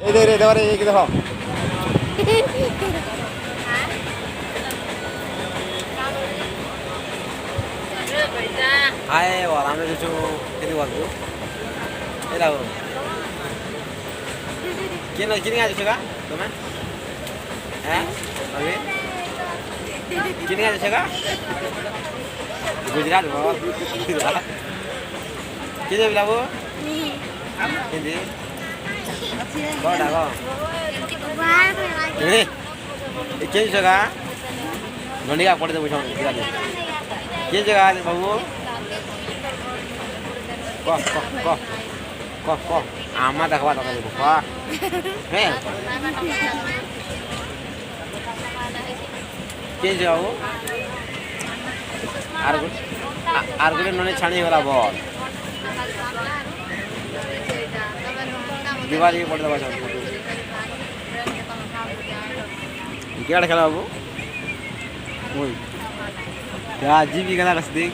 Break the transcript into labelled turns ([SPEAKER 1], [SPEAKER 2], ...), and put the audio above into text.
[SPEAKER 1] এই দে রে দেওয়ারে এই দেখো আয় বল আমরা কিছু খেতে বলবো এই দেখো কিনে আছো গা তুমি হ্যাঁ अभी किने आছো গা गुजरात बल किने बिलाबो हिंदी बड़ा गो ए के जगह गंडिया पड़े दे बुझाओ के जगह बाबू क आमा देखवा तो क हे के जाओ आर गुले नने छाणी होला बल दिवाली पड़े दबा सब गेड़ खेला बाबू ओई क्या जीवी गला रस देख